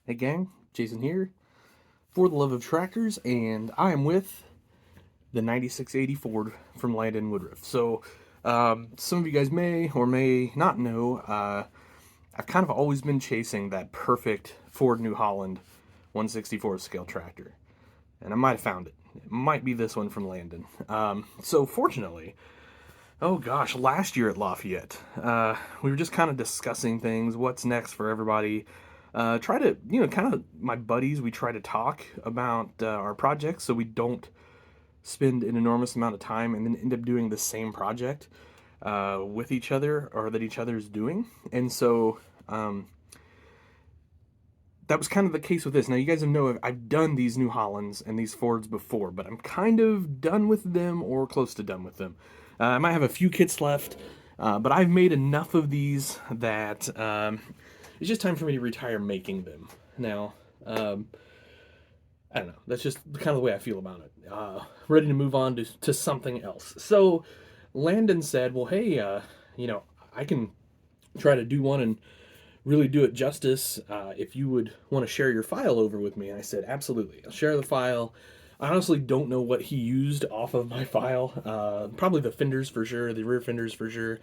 Hey gang, Jason here for the love of tractors, and I am with the 9680 Ford from Landon Woodruff. Some of you guys may or may not know, I've kind of always been chasing that perfect Ford New Holland 164 scale tractor, and I might have found it. It might be this one from Landon. Fortunately, oh gosh, last year at Lafayette, we were just kind of discussing things, what's next for everybody. Try to, kind of my buddies, we try to talk about our projects so we don't spend an enormous amount of time and then end up doing the same project with each other or that each other's doing. Um, that was kind of the case with this. Now, you guys know I've done these New Hollands and these Fords before, but I'm kind of done with them or close to done with them. I might have a few kits left, but I've made enough of these that it's just time for me to retire making them. Now, I don't know. That's just kind of the way I feel about it. Ready to move on to something else. So Landon said, well, hey, I can try to do one and really do it justice if you would want to share your file over with me. And I said, absolutely. I'll share the file. I honestly don't know what he used off of my file. Probably the fenders for sure, the rear fenders for sure.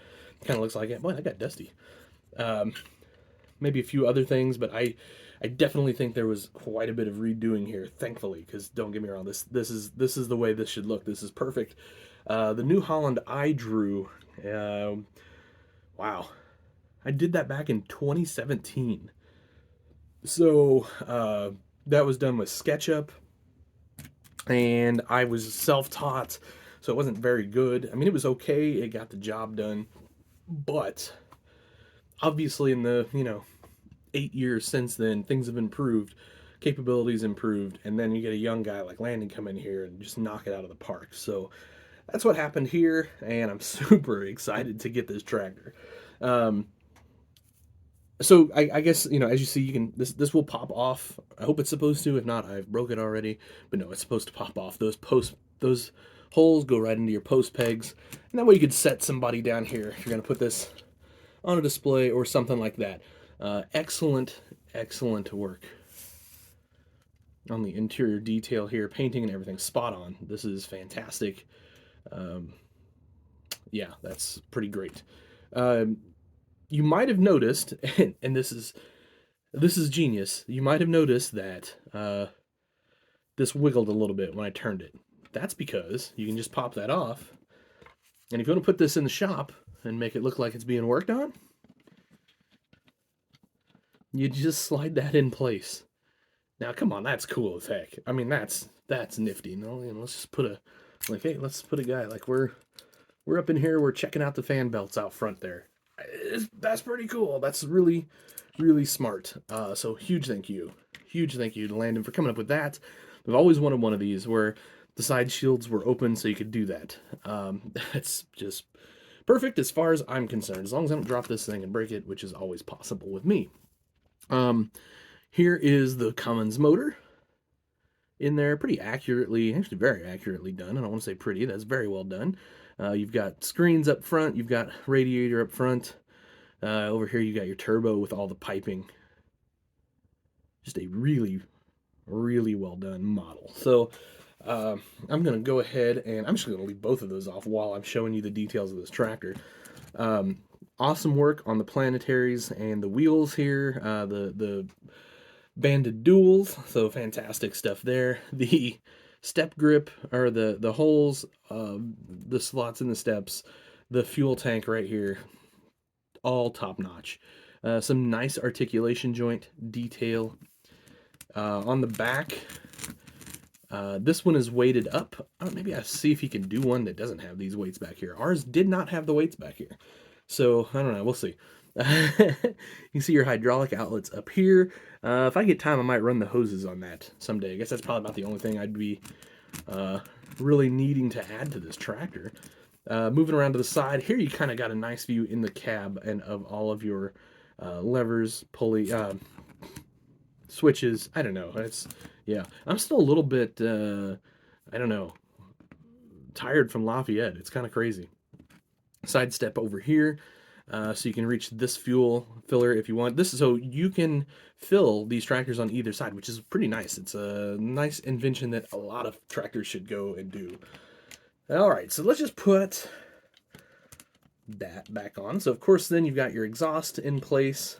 Kind of looks like it. Boy, that got dusty. Um, Maybe a few other things, but I definitely think there was quite a bit of redoing here. Thankfully, because don't get me wrong, this is the way this should look. This is perfect. The New Holland I drew. Wow, I did that back in 2017. That was done with SketchUp, and I was self-taught, so it wasn't very good. I mean, it was okay. It got the job done, but obviously, in the 8 years since then, things have improved, capabilities improved, and then you get a young guy like Landon come in here and just knock it out of the park. So that's what happened here, and I'm super excited to get this tractor. Um, I guess as you see, you can this will pop off. I hope it's supposed to. If not, I've broke it already. But no, it's supposed to pop off. Those holes go right into your post pegs, and that way you could set somebody down here if you're gonna put this on a display or something like that. Excellent work on the interior detail here, painting and everything spot on. This is fantastic. Um, yeah, that's pretty great. Um, you might have noticed, and this is genius. You might have noticed that this wiggled a little bit when I turned it. That's because you can just pop that off, and if you want to put this in the shop and make it look like it's being worked on, you just slide that in place. Now, come on, that's cool as heck. I mean, that's nifty. No, let's just put a hey, let's put a guy like we're up in here. We're checking out the fan belts out front there. That's pretty cool. That's really smart. So huge thank you to Landon for coming up with that. I've always wanted one of these where the side shields were open so you could do that. That's just perfect as far as I'm concerned. As long as I don't drop this thing and break it, which is always possible with me. Um, Here is the Cummins motor in there, pretty accurately, actually very accurately done. I don't want to say pretty, that's very well done. You've got screens up front, you've got radiator up front. Over here you got your turbo with all the piping. Just a really well done model. I'm going to go ahead and I'm just going to leave both of those off while I'm showing you the details of this tractor. Um, awesome work on the planetaries and the wheels here. The banded duals, so fantastic stuff there. The step grip, or the holes, the slots in the steps, the fuel tank right here, all top notch. Some nice articulation joint detail on the back. This one is weighted up. Maybe I'll see if he can do one that doesn't have these weights back here. Ours did not have the weights back here. So, I don't know. We'll see. You see your hydraulic outlets up here. If I get time, I might run the hoses on that someday. I guess that's probably about the only thing I'd be really needing to add to this tractor. Moving around to the side, here you kind of got a nice view in the cab and of all of your levers, pulley, switches. I don't know. Yeah. I'm still a little bit, I don't know, tired from Lafayette. It's kind of crazy. Side step over here. So you can reach this fuel filler if you want. This is so you can fill these tractors on either side, which is pretty nice. It's a nice invention that a lot of tractors should go and do. All right, so let's just put that back on. So of course then you've got your exhaust in place.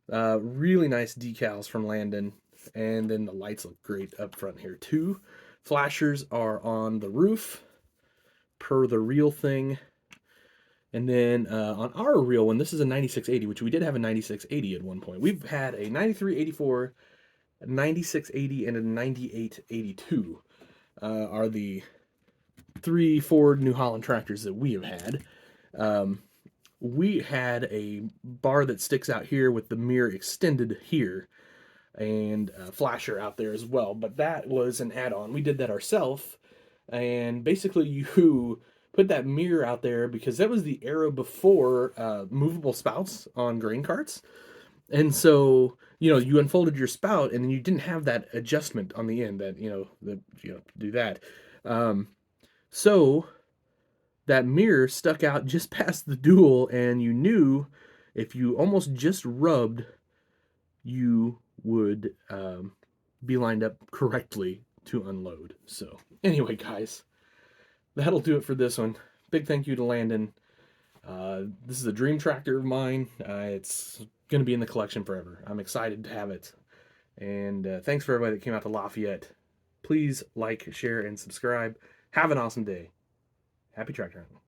Really nice decals from Landon, and then the lights look great up front here too. Flashers are on the roof per the real thing. And then on our real one, this is a 9680, which we did have a 9680 at one point. We've had a 9384, a 9680, and a 9882 are the 3 Ford New Holland tractors that we have had. We had a bar that sticks out here with the mirror extended here, and a flasher out there as well, but that was an add-on. We did that ourselves, and basically you put that mirror out there because that was the era before movable spouts on grain carts. And so, you unfolded your spout and then you didn't have that adjustment on the end that, do that. So that mirror stuck out just past the dual, and you knew if you almost just rubbed, you would be lined up correctly to unload. So anyway, guys, that'll do it for this one. Big thank you to Landon. This is a dream tractor of mine. It's going to be in the collection forever. I'm excited to have it. And thanks for everybody that came out to Lafayette. Please like, share, and subscribe. Have an awesome day. Happy tractor hunting.